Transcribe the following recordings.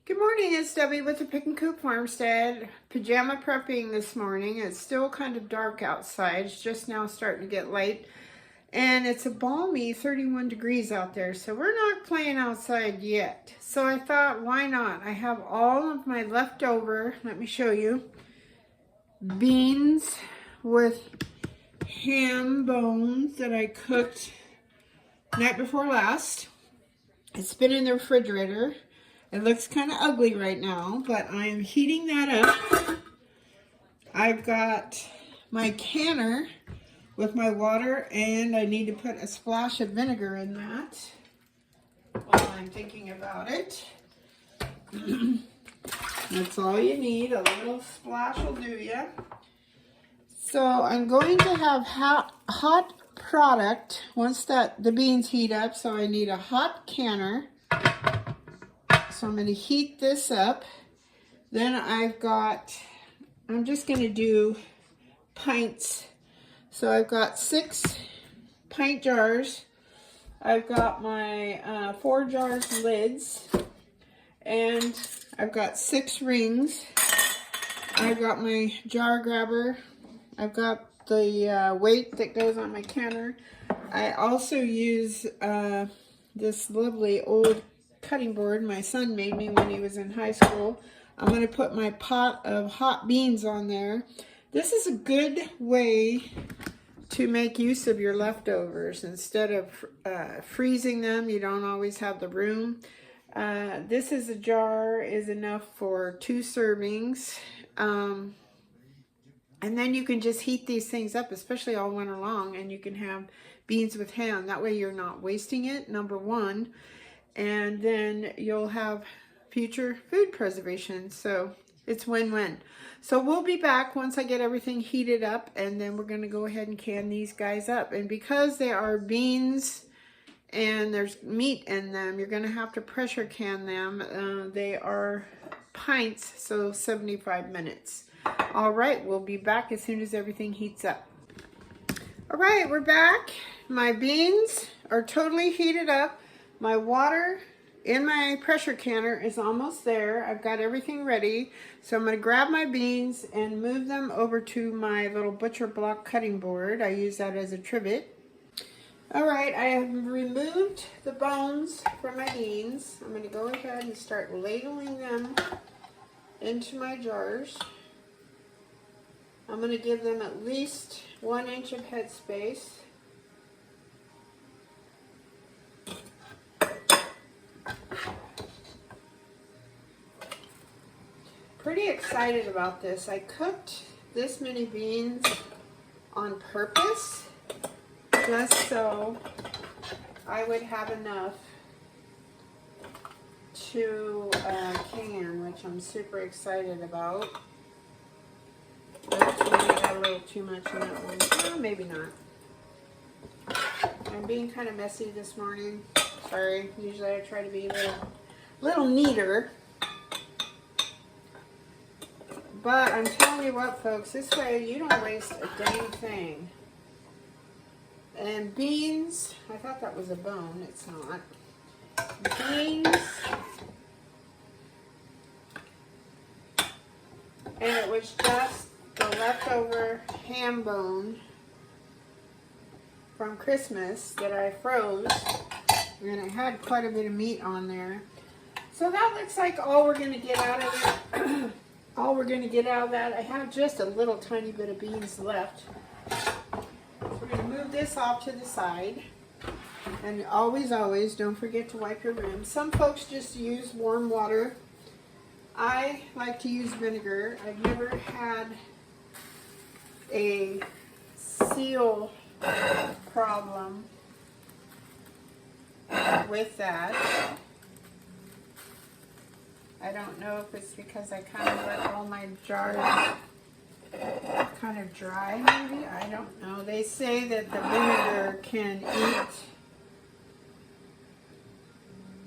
Good morning, it's Debbie with the Pickin Coop Farmstead. Pajama prepping this morning. It's still kind of dark outside. It's just now starting to get light. And it's a balmy 31 degrees out there, so we're not playing outside yet. So I thought, why not? I have all of my leftover, let me show you, beans with ham bones that I cooked night before last. It's been in the refrigerator. It looks kind of ugly right now, but I am heating that up. I've got my canner with my water, and I need to put a splash of vinegar in that while I'm thinking about it. That's all you need. A little splash will do ya. So I'm going to have hot product once the beans heat up, so I need a hot canner. So I'm going to heat this up. Then I'm just going to do pints. So I've got 6 pint jars. I've got my 4 jars lids. And I've got 6 rings. I've got my jar grabber. I've got the weight that goes on my counter. I also use this lovely old cutting board my son made me when he was in high school. I'm going to put my pot of hot beans on there. This is a good way to make use of your leftovers. Instead of freezing them, you don't always have the room. This is a jar is enough for 2 servings. And then you can just heat these things up, especially all winter long, and you can have beans with ham. That way you're not wasting it, number one. And then you'll have future food preservation. So it's win-win. So we'll be back once I get everything heated up, and then we're going to go ahead and can these guys up. And because they are beans and there's meat in them, you're going to have to pressure can them. They are pints, so 75 minutes. All right, we'll be back as soon as everything heats up. All right, we're back. My beans are totally heated up. My water in my pressure canner is almost there. I've got everything ready. So I'm going to grab my beans and move them over to my little butcher block cutting board. I use that as a trivet. All right, I have removed the bones from my beans. I'm going to go ahead and start ladling them into my jars. I'm going to give them at least 1 inch of headspace. Pretty excited about this. I cooked this many beans on purpose just so I would have enough to can, which I'm super excited about. Maybe I got a little too much in that one. Well, maybe not. I'm being kind of messy this morning. Sorry. Usually I try to be a little neater. But I'm telling you what, folks, this way you don't waste a dang thing. And beans, I thought that was a bone. It's not. Beans. And it was just the leftover ham bone from Christmas that I froze. And it had quite a bit of meat on there. So that looks like all we're going to get out of it. All we're going to get out of that, I have just a little tiny bit of beans left. We're going to move this off to the side. And always, always, don't forget to wipe your rims. Some folks just use warm water. I like to use vinegar. I've never had a seal problem with that. I don't know if it's because I kind of let all my jars kind of dry, maybe. I don't know. They say that the vinegar can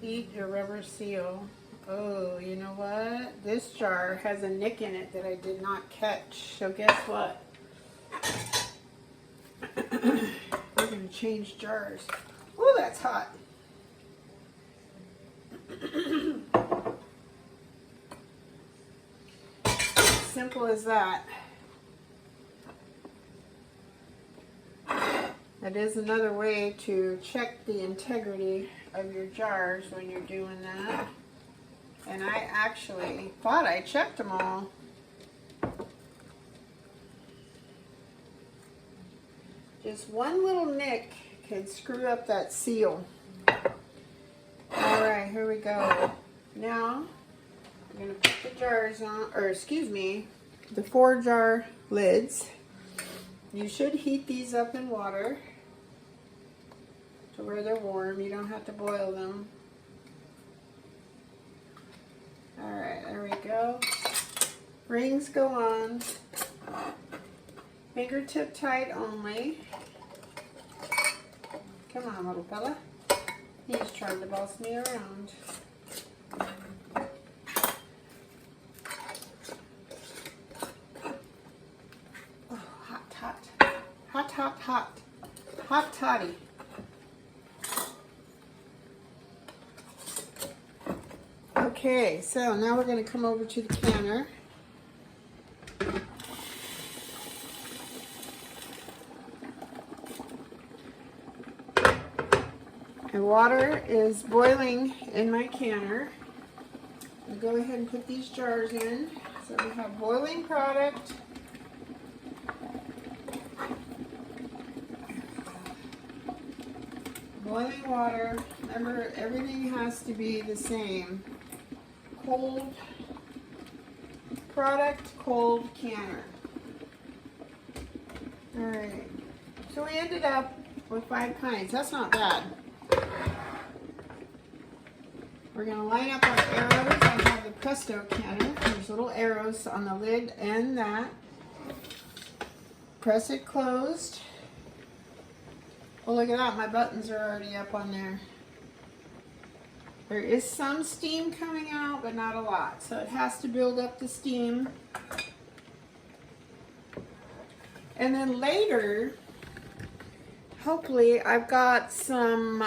eat your rubber seal. Oh, you know what? This jar has a nick in it that I did not catch. So guess what? We're going to change jars. Oh, that's hot. simple as that. That is another way to check the integrity of your jars when you're doing that. And I actually thought I checked them all. Just one little nick can screw up that seal. Alright, here we go. Now, I'm going to put the jars on, or excuse me, the 4 jar lids. You should heat these up in water to where they're warm. You don't have to boil them. Alright, there we go. Rings go on. Fingertip tight only. Come on, little fella. He's trying to boss me around. Oh, hot, hot. Hot, hot, hot. Hot toddy. Okay, so now we're going to come over to the canner. And water is boiling in my canner. I'll go ahead and put these jars in. So we have boiling product. Boiling water. Remember, everything has to be the same. Cold product, cold canner. Alright. So we ended up with 5 pints. That's not bad. We're going to line up our arrows. I have the Presto canner. There's little arrows on the lid and that. Press it closed. Oh, look at that. My buttons are already up on there. There is some steam coming out, but not a lot. So it has to build up the steam. And then later, hopefully, I've got some,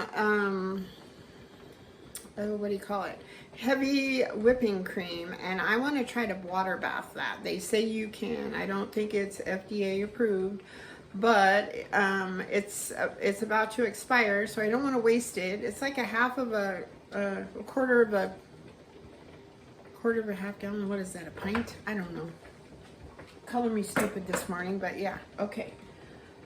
what do you call it? Heavy whipping cream, and I want to try to water bath that. They say you can. I don't think it's FDA approved, but it's about to expire, so I don't want to waste it. It's like a quarter of a half gallon. What is that, a pint? I don't know. Color me stupid this morning, but yeah, okay.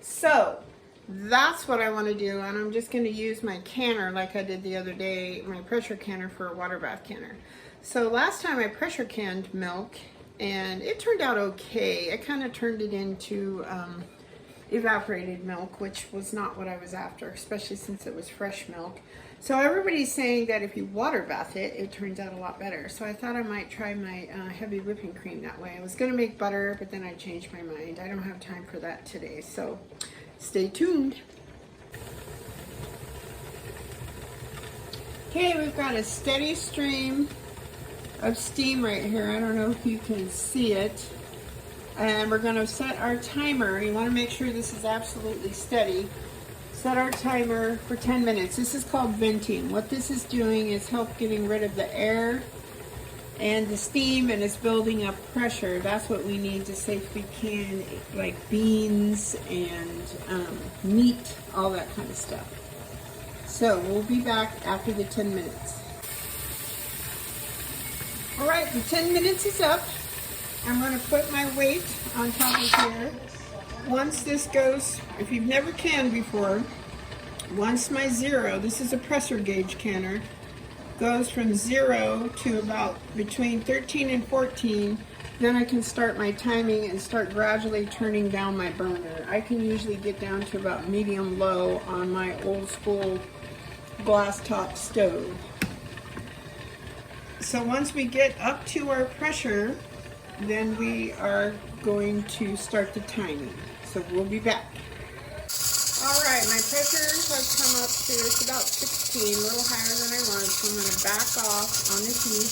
So that's what I want to do, and I'm just going to use my canner like I did the other day, my pressure canner for a water bath canner. So last time I pressure canned milk, and it turned out okay. I kind of turned it into evaporated milk, which was not what I was after, especially since it was fresh milk. So everybody's saying that if you water bath it, it turns out a lot better. So I thought I might try my heavy whipping cream that way. I was going to make butter, but then I changed my mind. I don't have time for that today, so stay tuned. Okay, we've got a steady stream of steam right here. I don't know if you can see it. And we're going to set our timer. You want to make sure this is absolutely steady. Set our timer for 10 minutes. This is called venting. What this is doing is help getting rid of the air and the steam, and it's building up pressure. That's what we need to safely can, like beans and meat, all that kind of stuff. So we'll be back after the 10 minutes. All right, the 10 minutes is up. I'm going to put my weight on top of here. Once this goes, if you've never canned before, once my zero, this is a pressure gauge canner, goes from 0 to about between 13 and 14, then I can start my timing and start gradually turning down my burner. I can usually get down to about medium low on my old school glass top stove. So once we get up to our pressure, then we are going to start the timing. So we'll be back. Alright, my pressure has come up to, it's about 16, a little higher than I want, so I'm going to back off on the heat.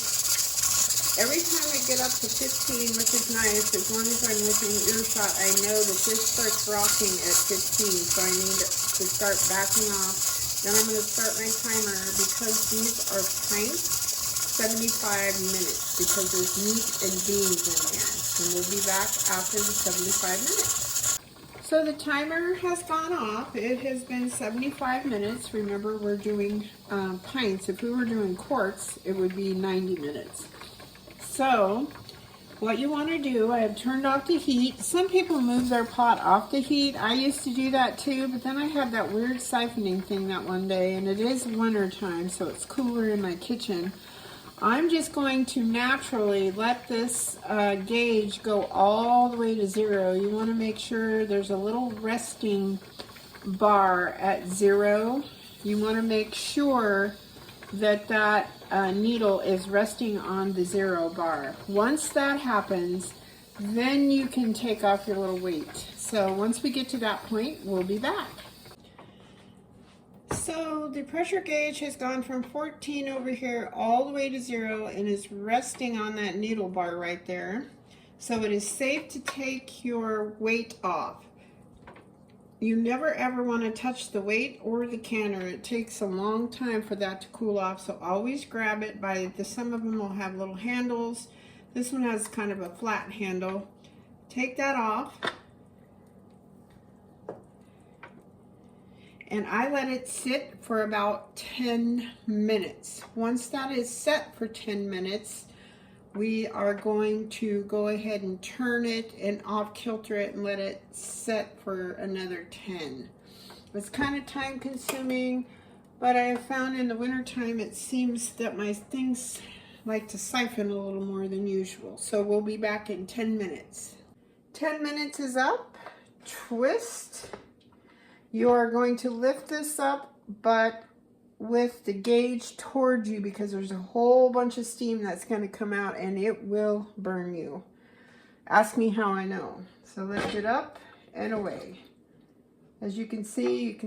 Every time I get up to 15, which is nice, as long as I'm within earshot, I know that this starts rocking at 15, so I need to start backing off. Then I'm going to start my timer. Because these are pints, 75 minutes because there's meat and beans in there. And we'll be back after the 75 minutes. So the timer has gone off. It has been 75 minutes. Remember, we're doing pints. If we were doing quarts, it would be 90 minutes. So what you want to do, I have turned off the heat. Some people move their pot off the heat. I used to do that too, but then I had that weird siphoning thing that one day, and it is winter time, so it's cooler in my kitchen. I'm just going to naturally let this gauge go all the way to 0. You want to make sure there's a little resting bar at 0. You want to make sure that that needle is resting on the 0 bar. Once that happens, then you can take off your little weight. So once we get to that point, we'll be back. So the pressure gauge has gone from 14 over here all the way to 0 and is resting on that needle bar right there. So it is safe to take your weight off. You never ever want to touch the weight or the canner. It takes a long time for that to cool off, so always grab it by some of them will have little handles. This one has kind of a flat handle. Take that off. And I let it sit for about 10 minutes. Once that is set for 10 minutes, we are going to go ahead and turn it and off kilter it and let it set for another 10. It's kind of time consuming, but I have found in the winter time it seems that my things like to siphon a little more than usual. So we'll be back in 10 minutes. 10 minutes is up. Twist. You are going to lift this up, but with the gauge towards you because there's a whole bunch of steam that's going to come out and it will burn you. Ask me how I know. So lift it up and away. As you can see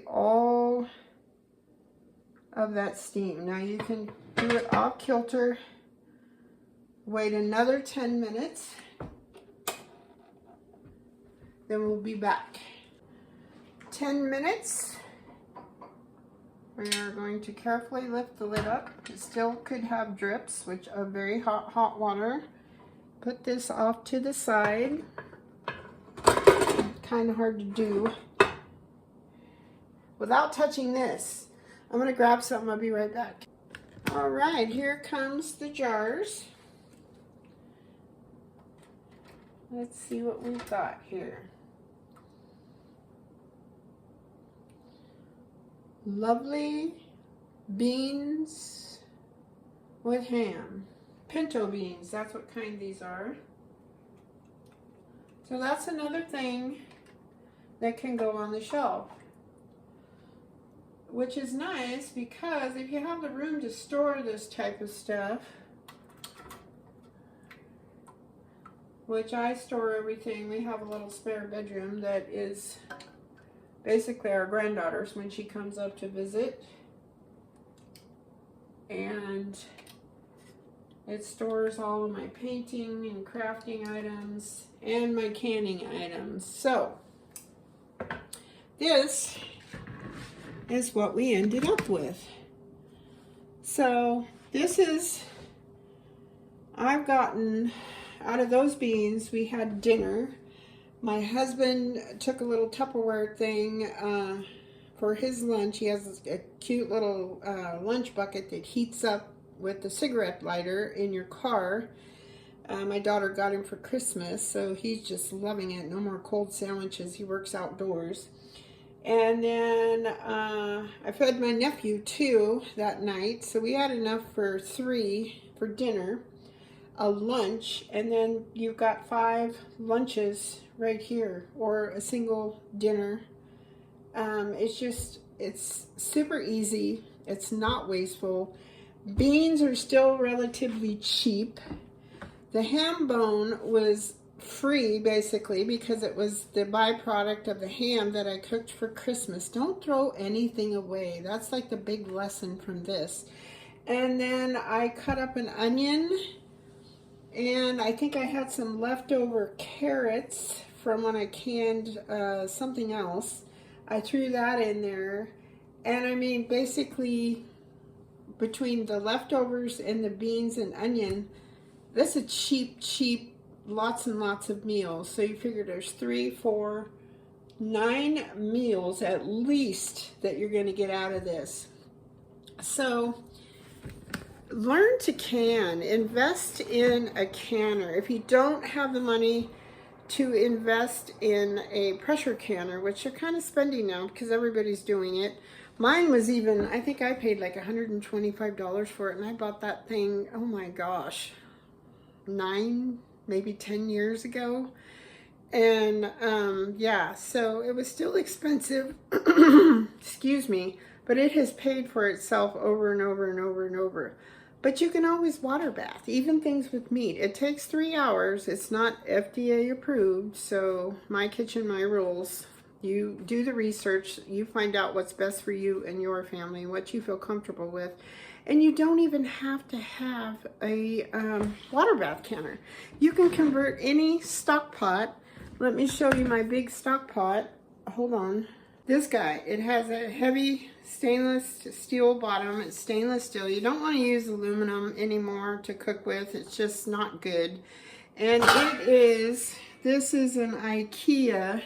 all of that steam. Now you can do it off kilter. Wait another 10 minutes. Then we'll be back. 10 minutes. We are going to carefully lift the lid up. It still could have drips, which are very hot water. Put this off to the side. Kind of hard to do without touching this. I'm going to grab something. I'll be right back. All right, here comes the jars. Let's see what we've got here. Lovely beans with ham. Pinto beans, that's what kind these are. So that's another thing that can go on the shelf, which is nice because if you have the room to store this type of stuff, which I store everything, we have a little spare bedroom that is basically our granddaughter's when she comes up to visit, and it stores all of my painting and crafting items and my canning items. So this is what we ended up with. So this is, I've gotten out of those beans, we had dinner. My husband took a little Tupperware thing for his lunch. He has a cute little lunch bucket that heats up with the cigarette lighter in your car. My daughter got him for Christmas, so he's just loving it. No more cold sandwiches. He works outdoors. And then I fed my nephew too that night, so we had enough for 3 for dinner, a lunch, and then you've got 5 lunches right here, or a single dinner. It's super easy. It's not wasteful. Beans are still relatively cheap. The ham bone was free basically because it was the byproduct of the ham that I cooked for Christmas. Don't throw anything away. That's like the big lesson from this. And then I cut up an onion, and I think I had some leftover carrots from when I canned something else. I threw that in there, and I mean basically between the leftovers and the beans and onion, that's a cheap, lots and lots of meals. So you figure there's 3, 4, 9 meals at least that you're going to get out of this. So learn to can. Invest in a canner. If you don't have the money to invest in a pressure canner, which you're kind of spending now because everybody's doing it. Mine was even, I think I paid like $125 for it, and I bought that thing, oh my gosh, 9, maybe 10 years ago. And yeah, so it was still expensive, excuse me, but it has paid for itself over and over and over and over. But you can always water bath, even things with meat. It takes 3 hours. It's not FDA approved, so my kitchen, my rules. You do the research, you find out what's best for you and your family, what you feel comfortable with, and you don't even have to have a water bath canner. You can convert any stock pot. Let me show you my big stock pot. Hold on. This guy, it has a heavy stainless steel bottom. It's stainless steel. You don't want to use aluminum anymore to cook with. It's just not good. And this is an IKEA,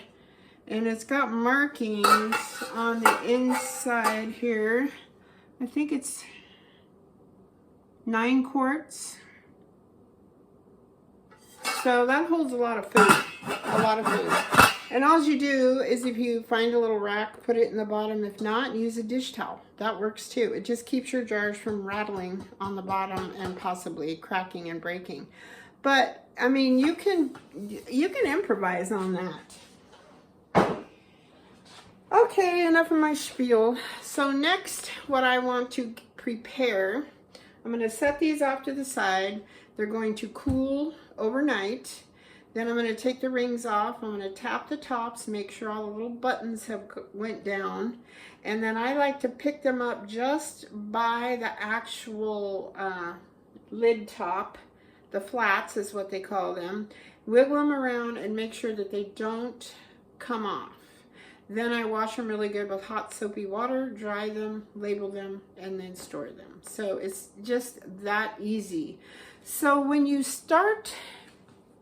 and it's got markings on the inside here. I think it's 9 quarts. So that holds a lot of food, And all you do is, if you find a little rack, put it in the bottom. If not, use a dish towel. That works too. It just keeps your jars from rattling on the bottom and possibly cracking and breaking. But I mean, you can improvise on that. Okay, enough of my spiel. So next, what I want to prepare, I'm going to set these off to the side. They're going to cool overnight. Then I'm going to take the rings off. I'm going to tap the tops, make sure all the little buttons have went down. And then I like to pick them up just by the actual lid top. The flats is what they call them. Wiggle them around and make sure that they don't come off. Then I wash them really good with hot soapy water, dry them, label them, and then store them. So it's just that easy. So when you start,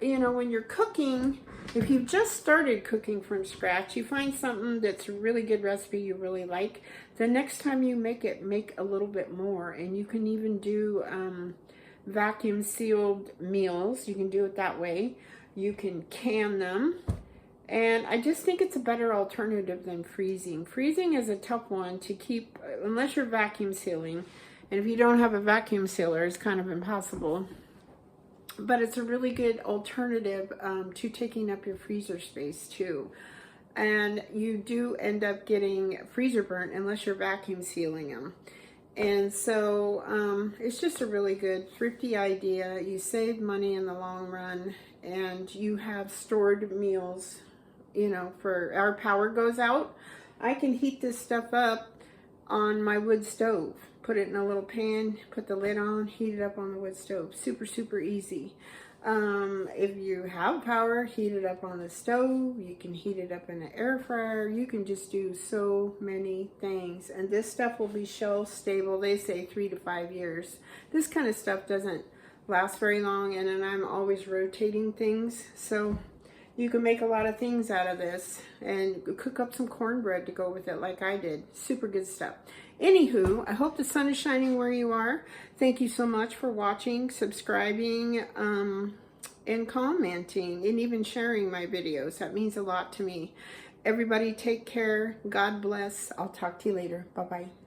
you know, when you're cooking, if you've just started cooking from scratch, you find something that's a really good recipe you really like, the next time you make it, make a little bit more. And you can even do vacuum sealed meals. You can do it that way. You can can them. And I just think it's a better alternative than freezing. Freezing is a tough one to keep, unless you're vacuum sealing. And if you don't have a vacuum sealer, it's kind of impossible. But it's a really good alternative to taking up your freezer space too. And you do end up getting freezer burnt unless you're vacuum sealing them. And so it's just a really good, thrifty idea. You save money in the long run, and you have stored meals. You know, for our power goes out, I can heat this stuff up on my wood stove. Put it in a little pan, put the lid on, heat it up on the wood stove. Super, super easy. If you have power, heat it up on the stove. You can heat it up in an air fryer. You can just do so many things. And this stuff will be shelf stable. They say 3 to 5 years. This kind of stuff doesn't last very long, and then I'm always rotating things. So you can make a lot of things out of this and cook up some cornbread to go with it like I did. Super good stuff. Anywho, I hope the sun is shining where you are. Thank you so much for watching, subscribing, and commenting, and even sharing my videos. That means a lot to me. Everybody take care. God bless. I'll talk to you later. Bye-bye.